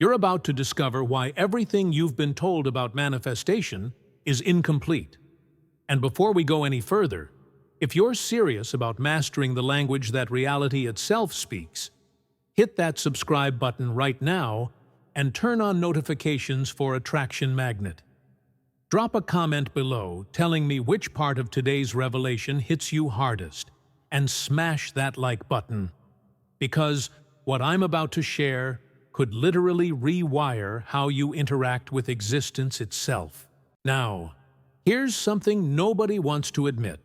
You're about to discover why everything you've been told about manifestation is incomplete. And before we go any further, if you're serious about mastering the language that reality itself speaks, hit that subscribe button right now and turn on notifications for Attraction Magnet. Drop a comment below telling me which part of today's revelation hits you hardest, and smash that like button, because what I'm about to share could literally rewire how you interact with existence itself. Now, here's something nobody wants to admit.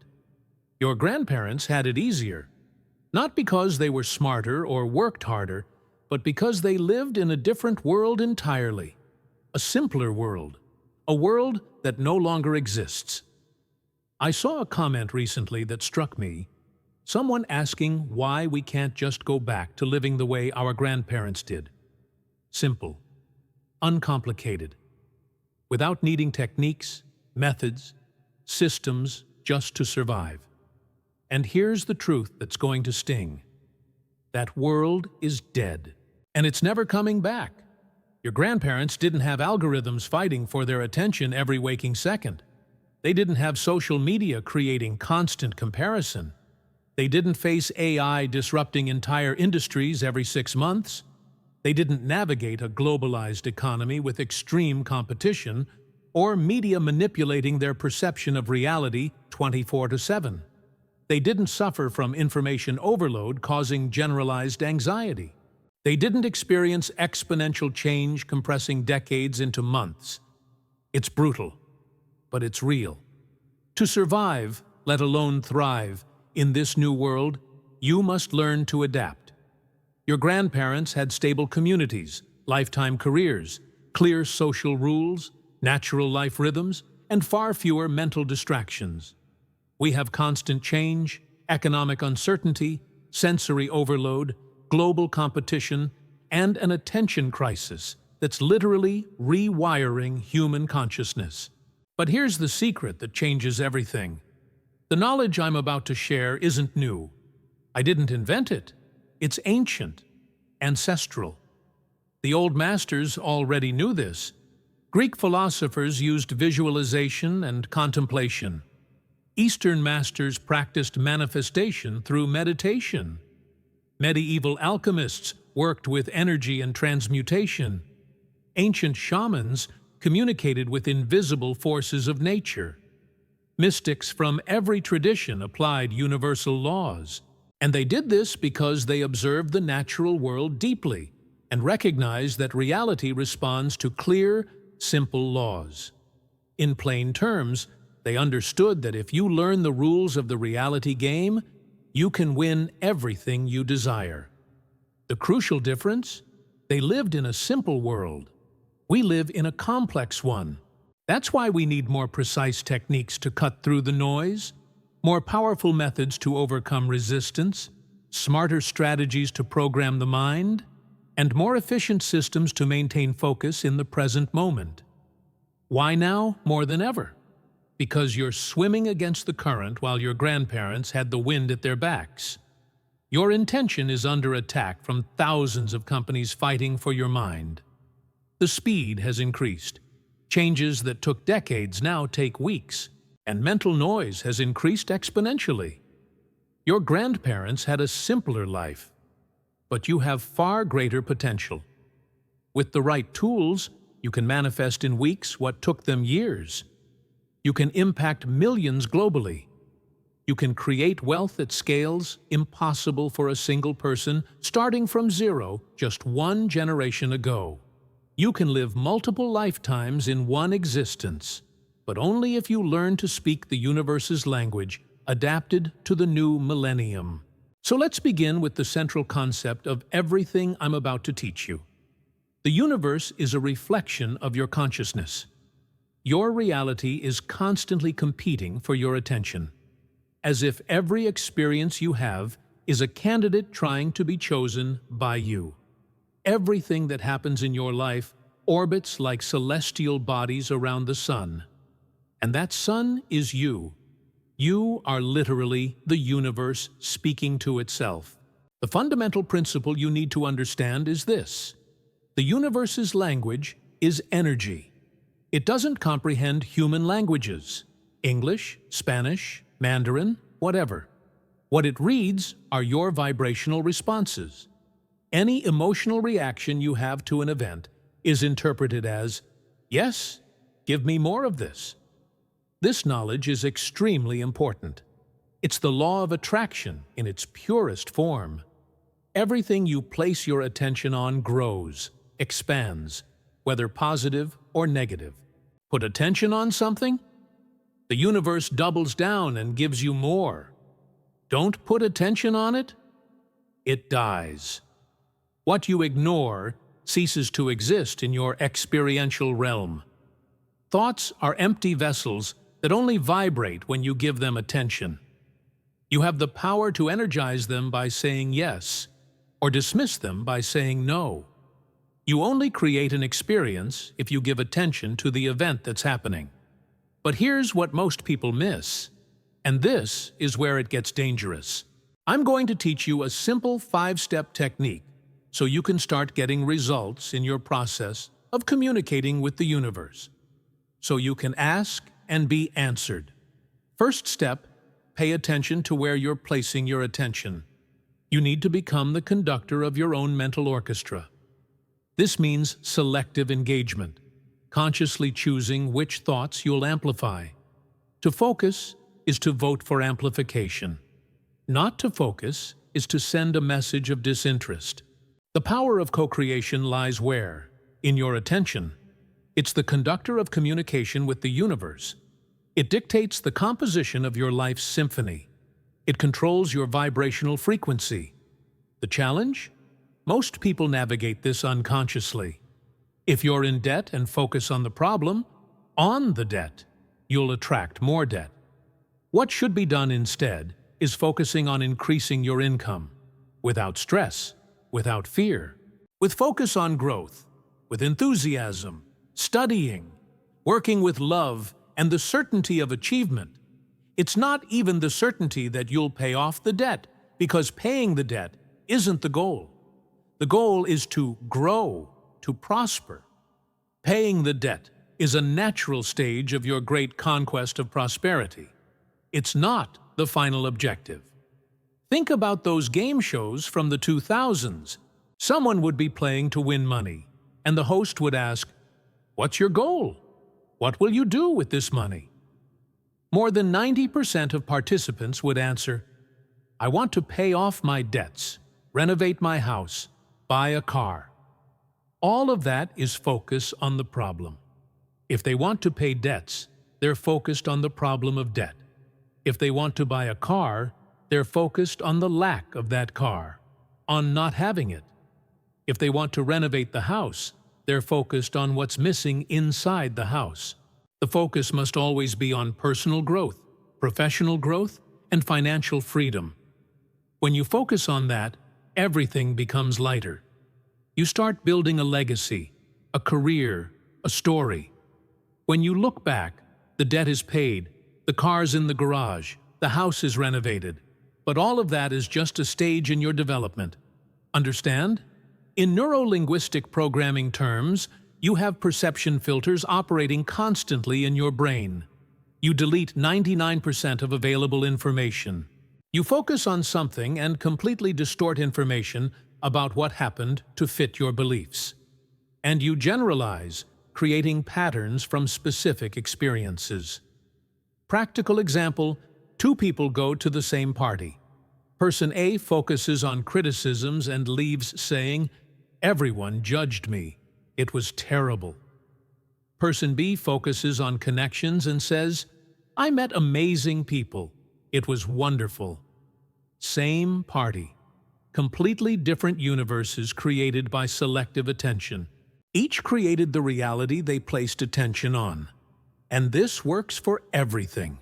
Your grandparents had it easier, not because they were smarter or worked harder, but because they lived in a different world entirely, a simpler world, a world that no longer exists. I saw a comment recently that struck me, someone asking why we can't just go back to living the way our grandparents did. Simple, uncomplicated, without needing techniques, methods, systems just to survive. And here's the truth that's going to sting. That world is dead, and it's never coming back. Your grandparents didn't have algorithms fighting for their attention every waking second. They didn't have social media creating constant comparison. They didn't face AI disrupting entire industries every 6 months. They didn't navigate a globalized economy with extreme competition or media manipulating their perception of reality 24/7. They didn't suffer from information overload causing generalized anxiety. They didn't experience exponential change compressing decades into months. It's brutal, but it's real. To survive, let alone thrive, in this new world, you must learn to adapt. Your grandparents had stable communities, lifetime careers, clear social rules, natural life rhythms, and far fewer mental distractions. We have constant change, economic uncertainty, sensory overload, global competition, and an attention crisis that's literally rewiring human consciousness. But here's the secret that changes everything. The knowledge I'm about to share isn't new. I didn't invent it. It's ancient, ancestral. The old masters already knew this. Greek philosophers used visualization and contemplation. Eastern masters practiced manifestation through meditation. Medieval alchemists worked with energy and transmutation. Ancient shamans communicated with invisible forces of nature. Mystics from every tradition applied universal laws. And they did this because they observed the natural world deeply and recognized that reality responds to clear, simple laws. In plain terms, they understood that if you learn the rules of the reality game, you can win everything you desire. The crucial difference? They lived in a simple world. We live in a complex one. That's why we need more precise techniques to cut through the noise, more powerful methods to overcome resistance, smarter strategies to program the mind, and more efficient systems to maintain focus in the present moment. Why now more than ever? Because you're swimming against the current while your grandparents had the wind at their backs. Your intention is under attack from thousands of companies fighting for your mind. The speed has increased. Changes that took decades now take weeks, and mental noise has increased exponentially. Your grandparents had a simpler life, but you have far greater potential. With the right tools, you can manifest in weeks what took them years. You can impact millions globally. You can create wealth at scales impossible for a single person, starting from zero just 1 generation ago. You can live multiple lifetimes in one existence, but only if you learn to speak the universe's language, adapted to the new millennium. So let's begin with the central concept of everything I'm about to teach you. The universe is a reflection of your consciousness. Your reality is constantly competing for your attention, as if every experience you have is a candidate trying to be chosen by you. Everything that happens in your life orbits like celestial bodies around the sun. And that sun is you. You are literally the universe speaking to itself. The fundamental principle you need to understand is this. The universe's language is energy. It doesn't comprehend human languages, English, Spanish, Mandarin, whatever. What it reads are your vibrational responses. Any emotional reaction you have to an event is interpreted as, "Yes, give me more of this." This knowledge is extremely important. It's the law of attraction in its purest form. Everything you place your attention on grows, expands, whether positive or negative. Put attention on something, the universe doubles down and gives you more. Don't put attention on it, it dies. What you ignore ceases to exist in your experiential realm. Thoughts are empty vessels that only vibrate when you give them attention. You have the power to energize them by saying yes, or dismiss them by saying no. You only create an experience if you give attention to the event that's happening. But here's what most people miss, and this is where it gets dangerous. I'm going to teach you a simple 5-step technique so you can start getting results in your process of communicating with the universe. So you can ask and be answered. First step, pay attention to where you're placing your attention. You need to become the conductor of your own mental orchestra. This means selective engagement, consciously choosing which thoughts you'll amplify. To focus is to vote for amplification. Not to focus is to send a message of disinterest. The power of co-creation lies where? In your attention. It's the conductor of communication with the universe. It dictates the composition of your life's symphony. It controls your vibrational frequency. The challenge? Most people navigate this unconsciously. If you're in debt and focus on the problem, on the debt, you'll attract more debt. What should be done instead is focusing on increasing your income, without stress, without fear, with focus on growth, with enthusiasm, studying, working with love, and the certainty of achievement. It's not even the certainty that you'll pay off the debt, because paying the debt isn't the goal. The goal is to grow, to prosper. Paying the debt is a natural stage of your great conquest of prosperity. It's not the final objective. Think about those game shows from the 2000s. Someone would be playing to win money, and the host would ask, "What's your goal? What will you do with this money?" More than 90% of participants would answer, "I want to pay off my debts, renovate my house, buy a car." All of that is focus on the problem. If they want to pay debts, they're focused on the problem of debt. If they want to buy a car, they're focused on the lack of that car, on not having it. If they want to renovate the house, they're focused on what's missing inside the house. The focus must always be on personal growth, professional growth, and financial freedom. When you focus on that, everything becomes lighter. You start building a legacy, a career, a story. When you look back, the debt is paid, the car's in the garage, the house is renovated. But all of that is just a stage in your development. Understand? In neuro-linguistic programming terms, you have perception filters operating constantly in your brain. You delete 99% of available information. You focus on something and completely distort information about what happened to fit your beliefs. And you generalize, creating patterns from specific experiences. Practical example, 2 people go to the same party. Person A focuses on criticisms and leaves saying, "Everyone judged me. It was terrible." Person B focuses on connections and says, "I met amazing people. It was wonderful." Same party. Completely different universes created by selective attention. Each created the reality they placed attention on. And this works for everything.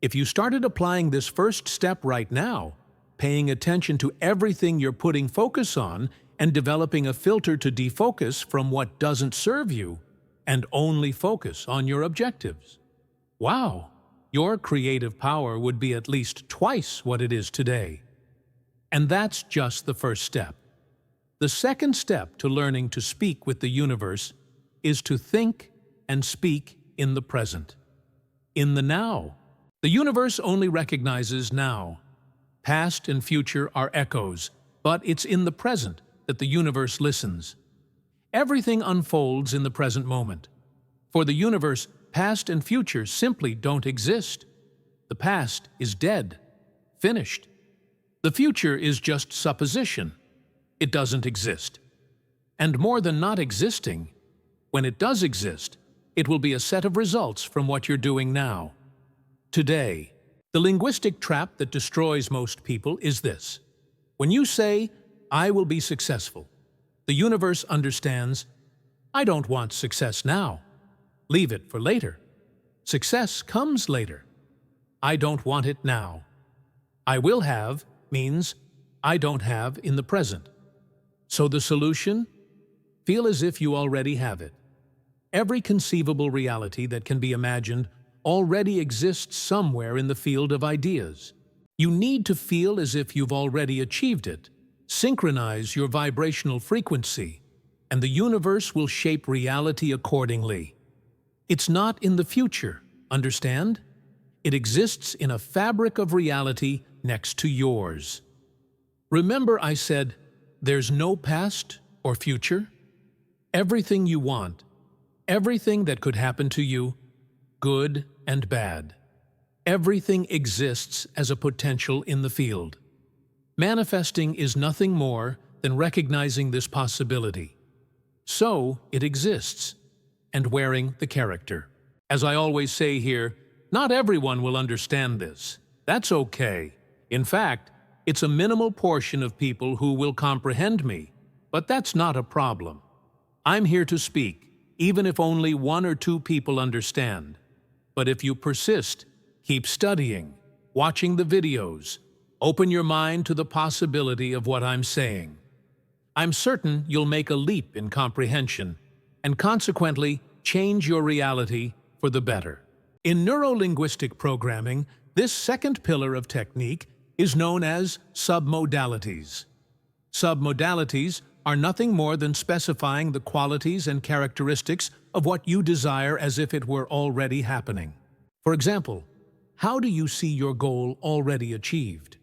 If you started applying this first step right now, paying attention to everything you're putting focus on and developing a filter to defocus from what doesn't serve you and only focus on your objectives, wow, your creative power would be at least twice what it is today. And that's just the first step. The second step to learning to speak with the universe is to think and speak in the present, in the now. The universe only recognizes now. Past and future are echoes, but it's in the present that the universe listens. Everything unfolds in the present moment. For the universe, past and future simply don't exist. The past is dead, finished. The future is just supposition. It doesn't exist. And more than not existing, when it does exist, it will be a set of results from what you're doing now. Today, the linguistic trap that destroys most people is this. When you say, "I will be successful," the universe understands, "I don't want success now. Leave it for later. Success comes later. I don't want it now." "I will have" means I don't have in the present. So the solution? Feel as if you already have it. Every conceivable reality that can be imagined already exists somewhere in the field of ideas. You need to feel as if you've already achieved it. Synchronize your vibrational frequency, and the universe will shape reality accordingly. It's not in the future, understand? It exists in a fabric of reality next to yours. Remember I said, there's no past or future? Everything you want, everything that could happen to you, good and bad, everything exists as a potential in the field. Manifesting is nothing more than recognizing this possibility. So it exists, and wearing the character. As I always say here, not everyone will understand this. That's okay. In fact, it's a minimal portion of people who will comprehend me, but that's not a problem. I'm here to speak, even if only 1 or 2 people understand. But if you persist, keep studying, watching the videos, open your mind to the possibility of what I'm saying. I'm certain you'll make a leap in comprehension, and consequently change your reality for the better. In neuro-linguistic programming, this second pillar of technique is known as submodalities. Submodalities are nothing more than specifying the qualities and characteristics of what you desire as if it were already happening. For example, how do you see your goal already achieved?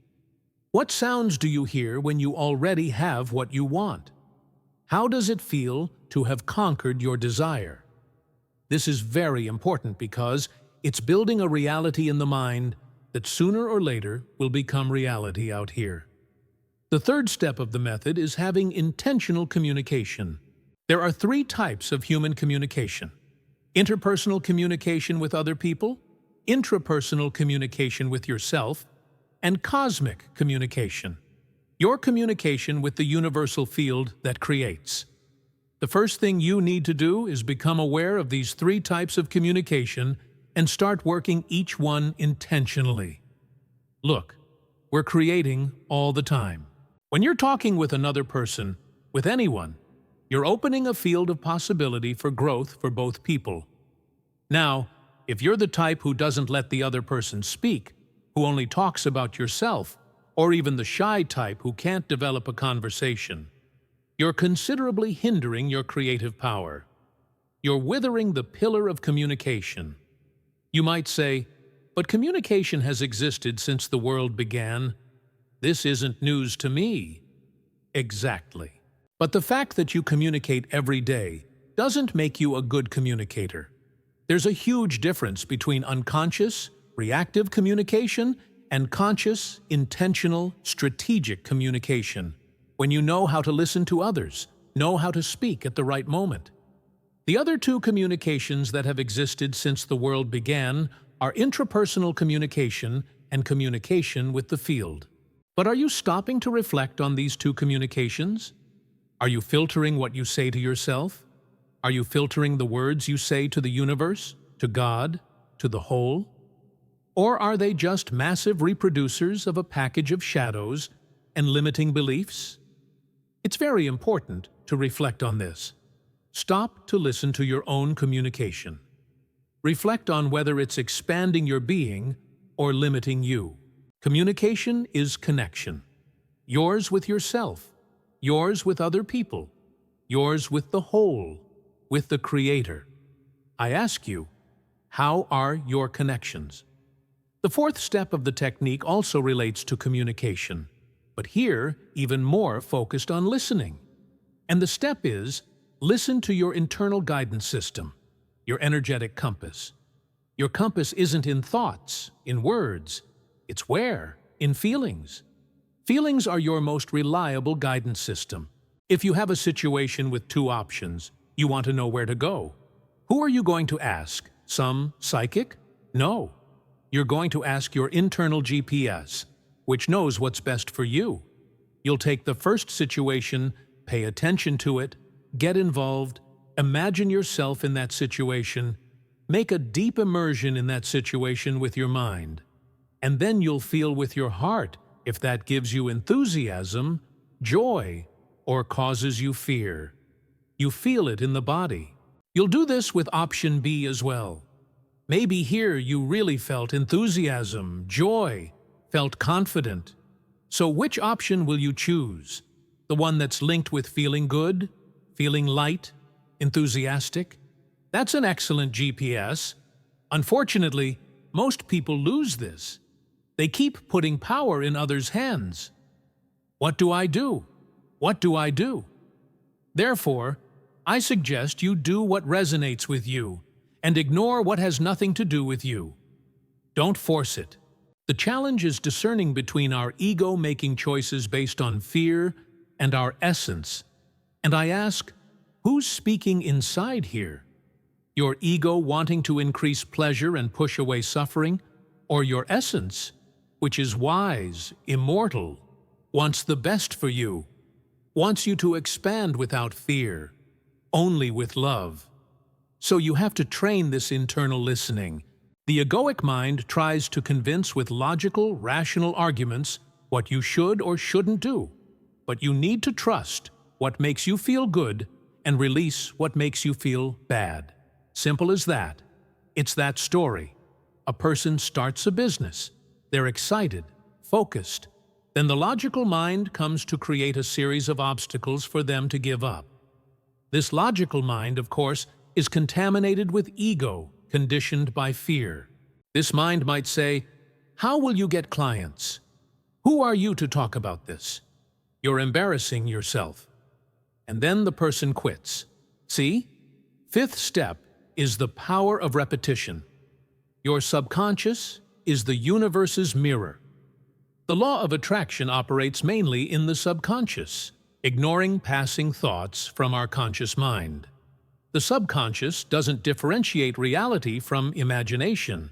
What sounds do you hear when you already have what you want? How does it feel to have conquered your desire? This is very important because it's building a reality in the mind that sooner or later will become reality out here. The third step of the method is having intentional communication. There are 3 types of human communication: interpersonal communication with other people, intrapersonal communication with yourself, and cosmic communication, your communication with the universal field that creates. The first thing you need to do is become aware of these 3 types of communication and start working each one intentionally. Look, we're creating all the time. When you're talking with another person, with anyone, you're opening a field of possibility for growth for both people. Now, if you're the type who doesn't let the other person speak, who only talks about yourself, or even the shy type who can't develop a conversation, you're considerably hindering your creative power. You're withering the pillar of communication. You might say, but communication has existed since the world began. This isn't news to me. Exactly. But the fact that you communicate every day doesn't make you a good communicator. There's a huge difference between unconscious, reactive communication and conscious, intentional, strategic communication, when you know how to listen to others, know how to speak at the right moment. The other 2 communications that have existed since the world began are intrapersonal communication and communication with the field. But are you stopping to reflect on these 2 communications? Are you filtering what you say to yourself? Are you filtering the words you say to the universe, to God, to the whole? Or are they just massive reproducers of a package of shadows and limiting beliefs? It's very important to reflect on this. Stop to listen to your own communication. Reflect on whether it's expanding your being or limiting you. Communication is connection. Yours with yourself, yours with other people, yours with the whole, with the Creator. I ask you, how are your connections? The fourth step of the technique also relates to communication, but here even more focused on listening. And the step is, listen to your internal guidance system, your energetic compass. Your compass isn't in thoughts, in words. It's where? In feelings. Feelings are your most reliable guidance system. If you have a situation with two options, you want to know where to go. Who are you going to ask? Some psychic? No. You're going to ask your internal GPS, which knows what's best for you. You'll take the first situation, pay attention to it, get involved, imagine yourself in that situation, make a deep immersion in that situation with your mind. And then you'll feel with your heart if that gives you enthusiasm, joy, or causes you fear. You feel it in the body. You'll do this with option B as well. Maybe here you really felt enthusiasm, joy, felt confident. So which option will you choose? The one that's linked with feeling good, feeling light, enthusiastic? That's an excellent GPS. Unfortunately, most people lose this. They keep putting power in others' hands. What do I do? What do I do? Therefore, I suggest you do what resonates with you and ignore what has nothing to do with you. Don't force it. The challenge is discerning between our ego making choices based on fear and our essence. And I ask, who's speaking inside here? Your ego wanting to increase pleasure and push away suffering, or your essence, which is wise, immortal, wants the best for you, wants you to expand without fear, only with love. So you have to train this internal listening. The egoic mind tries to convince with logical, rational arguments what you should or shouldn't do. But you need to trust what makes you feel good and release what makes you feel bad. Simple as that. It's that story. A person starts a business. They're excited, focused. Then the logical mind comes to create a series of obstacles for them to give up. This logical mind, of course, is contaminated with ego, conditioned by fear. This mind might say, "How will you get clients? Who are you to talk about this? You're embarrassing yourself." And then the person quits. See? Fifth step is the power of repetition. Your subconscious is the universe's mirror. The law of attraction operates mainly in the subconscious, ignoring passing thoughts from our conscious mind. The subconscious doesn't differentiate reality from imagination.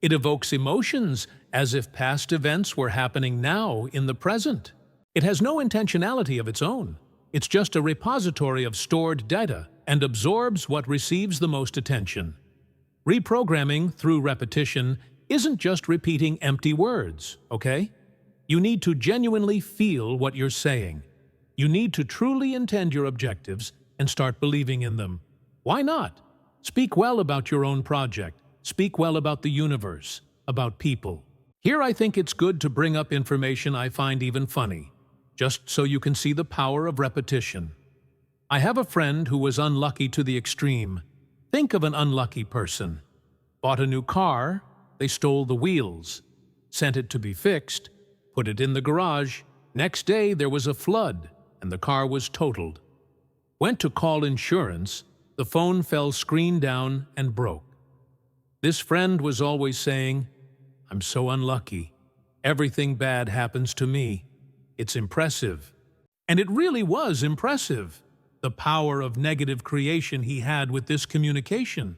It evokes emotions as if past events were happening now in the present. It has no intentionality of its own. It's just a repository of stored data and absorbs what receives the most attention. Reprogramming through repetition isn't just repeating empty words, okay? You need to genuinely feel what you're saying. You need to truly intend your objectives and start believing in them. Why not? Speak well about your own project. Speak well about the universe, about people. Here I think it's good to bring up information I find even funny, just so you can see the power of repetition. I have a friend who was unlucky to the extreme. Think of an unlucky person. Bought a new car, they stole the wheels, sent it to be fixed, put it in the garage. Next day there was a flood and the car was totaled. Went to call insurance, the phone fell screen down and broke. This friend was always saying, "I'm so unlucky. Everything bad happens to me." It's impressive. And it really was impressive, the power of negative creation he had with this communication.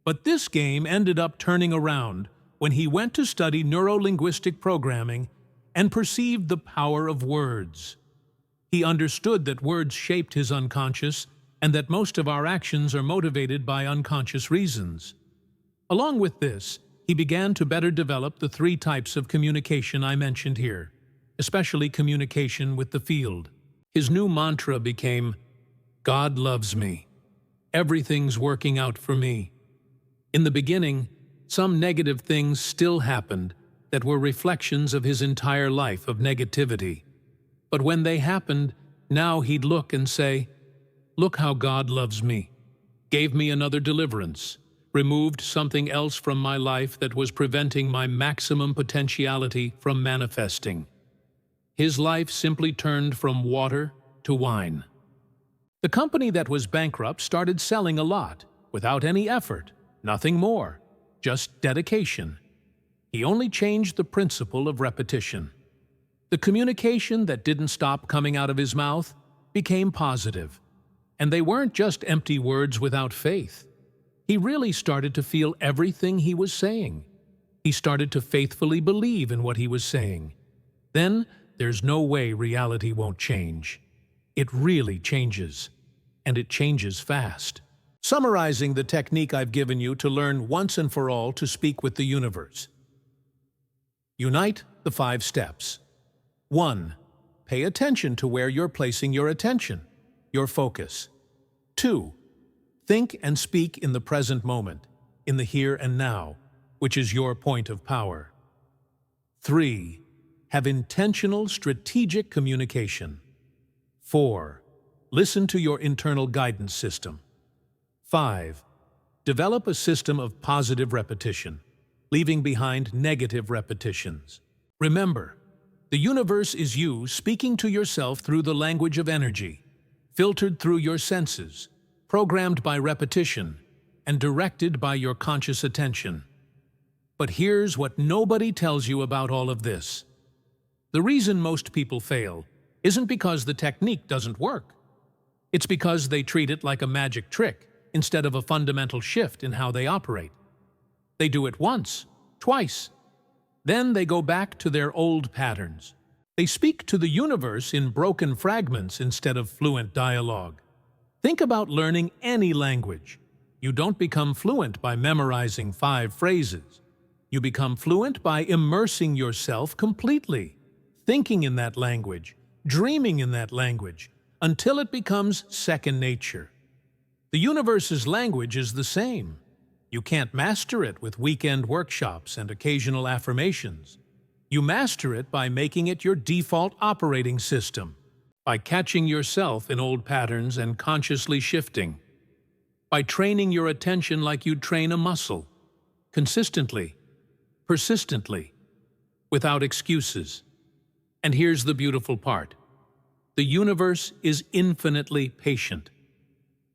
But this game ended up turning around when he went to study neuro-linguistic programming and perceived the power of words. He understood that words shaped his unconscious and that most of our actions are motivated by unconscious reasons. Along with this, he began to better develop the 3 types of communication I mentioned here, especially communication with the field. His new mantra became, "God loves me. Everything's working out for me." In the beginning, some negative things still happened that were reflections of his entire life of negativity. But when they happened, Now he'd look and say, "Look how God loves me, gave me another deliverance, removed something else from my life that was preventing my maximum potentiality from manifesting." His life simply turned from water to wine. The company that was bankrupt started selling a lot, without any effort, nothing more, just dedication. He only changed the principle of repetition. The communication that didn't stop coming out of his mouth became positive. And they weren't just empty words without faith. He really started to feel everything he was saying. He started to faithfully believe in what he was saying. Then there's no way reality won't change. It really changes, and it changes fast. Summarizing the technique I've given you to learn once and for all to speak with the universe. Unite the 5 steps. 1. Pay attention to where you're placing your attention, your focus. 2. Think and speak in the present moment, in the here and now, which is your point of power. 3. Have intentional, strategic communication. 4. Listen to your internal guidance system. 5. Develop a system of positive repetition, leaving behind negative repetitions. Remember, the universe is you speaking to yourself through the language of energy, filtered through your senses, programmed by repetition, and directed by your conscious attention. But here's what nobody tells you about all of this. The reason most people fail isn't because the technique doesn't work. It's because they treat it like a magic trick instead of a fundamental shift in how they operate. They do it once, twice. Then they go back to their old patterns. They speak to the universe in broken fragments instead of fluent dialogue. Think about learning any language. You don't become fluent by memorizing 5 phrases. You become fluent by immersing yourself completely, thinking in that language, dreaming in that language, until it becomes second nature. The universe's language is the same. You can't master it with weekend workshops and occasional affirmations. You master it by making it your default operating system, by catching yourself in old patterns and consciously shifting, by training your attention like you'd train a muscle, consistently, persistently, without excuses. And here's the beautiful part. The universe is infinitely patient.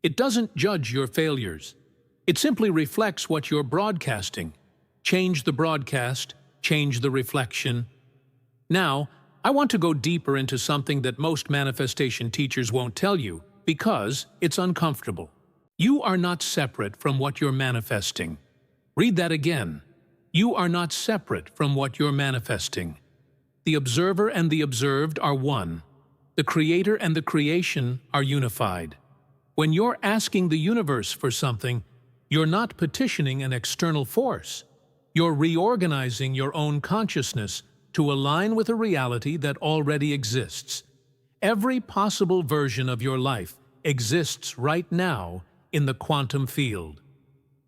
It doesn't judge your failures. It simply reflects what you're broadcasting. Change the broadcast, change the reflection. Now, I want to go deeper into something that most manifestation teachers won't tell you because it's uncomfortable. You are not separate from what you're manifesting. Read that again. You are not separate from what you're manifesting. The observer and the observed are one. The creator and the creation are unified. When you're asking the universe for something, you're not petitioning an external force. You're reorganizing your own consciousness to align with a reality that already exists. Every possible version of your life exists right now in the quantum field.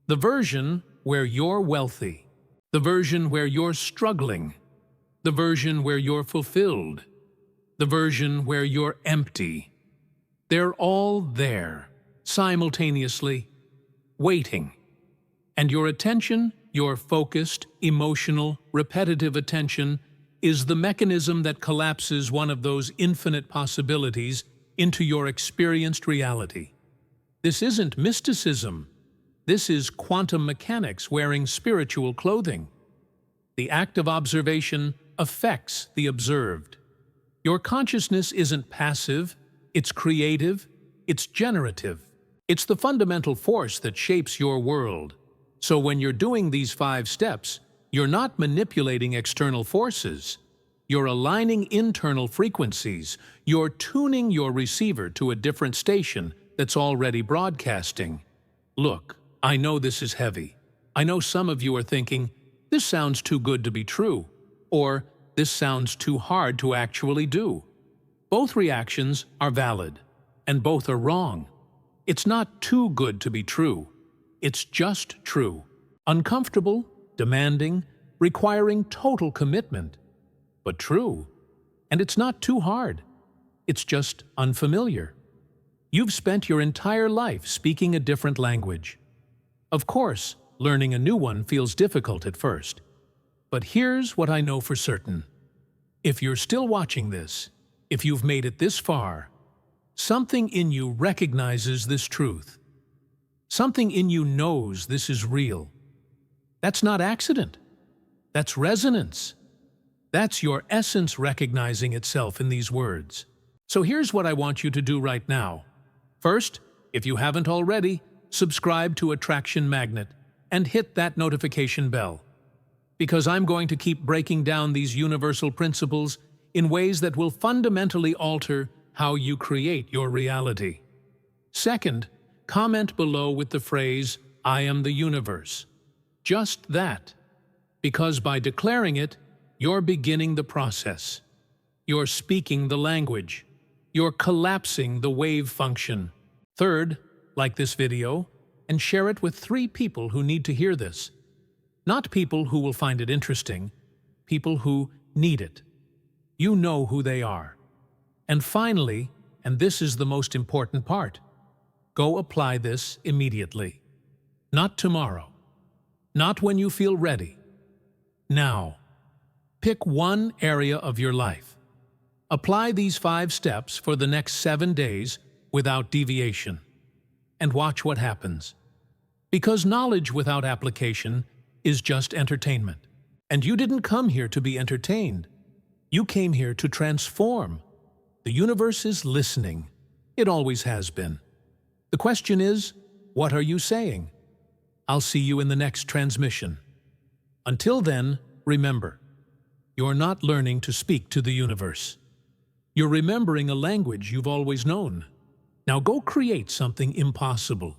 The version where you're wealthy, the version where you're struggling, the version where you're fulfilled, the version where you're empty. They're all there, simultaneously, waiting. And your attention, your focused, emotional, repetitive attention, is the mechanism that collapses one of those infinite possibilities into your experienced reality. This isn't mysticism. This is quantum mechanics wearing spiritual clothing. The act of observation affects the observed. Your consciousness isn't passive, it's creative, it's generative. It's the fundamental force that shapes your world. So when you're doing these 5 steps, you're not manipulating external forces. You're aligning internal frequencies. You're tuning your receiver to a different station that's already broadcasting. Look, I know this is heavy. I know some of you are thinking, this sounds too good to be true, or this sounds too hard to actually do. Both reactions are valid, and both are wrong. It's not too good to be true. It's just true. Uncomfortable, demanding, requiring total commitment. But true. And it's not too hard. It's just unfamiliar. You've spent your entire life speaking a different language. Of course, learning a new one feels difficult at first. But here's what I know for certain. If you're still watching this, if you've made it this far, something in you recognizes this truth. Something in you knows this is real. That's not accident. That's resonance. That's your essence recognizing itself in these words. So here's what I want you to do right now. First, if you haven't already, subscribe to Attraction Magnet and hit that notification bell. Because I'm going to keep breaking down these universal principles in ways that will fundamentally alter how you create your reality. Second, comment below with the phrase, "I am the universe." Just that. Because by declaring it, you're beginning the process. You're speaking the language. You're collapsing the wave function. Third, like this video and share it with 3 people who need to hear this. Not people who will find it interesting, people who need it. You know who they are. And finally, and this is the most important part, go apply this immediately. Not tomorrow. Not when you feel ready. Now. Pick one area of your life. Apply these 5 steps for the next 7 days without deviation. And watch what happens. Because knowledge without application is just entertainment. And you didn't come here to be entertained. You came here to transform. The universe is listening. It always has been. The question is, what are you saying? I'll see you in the next transmission. Until then, remember, you're not learning to speak to the universe. You're remembering a language you've always known. Now go create something impossible.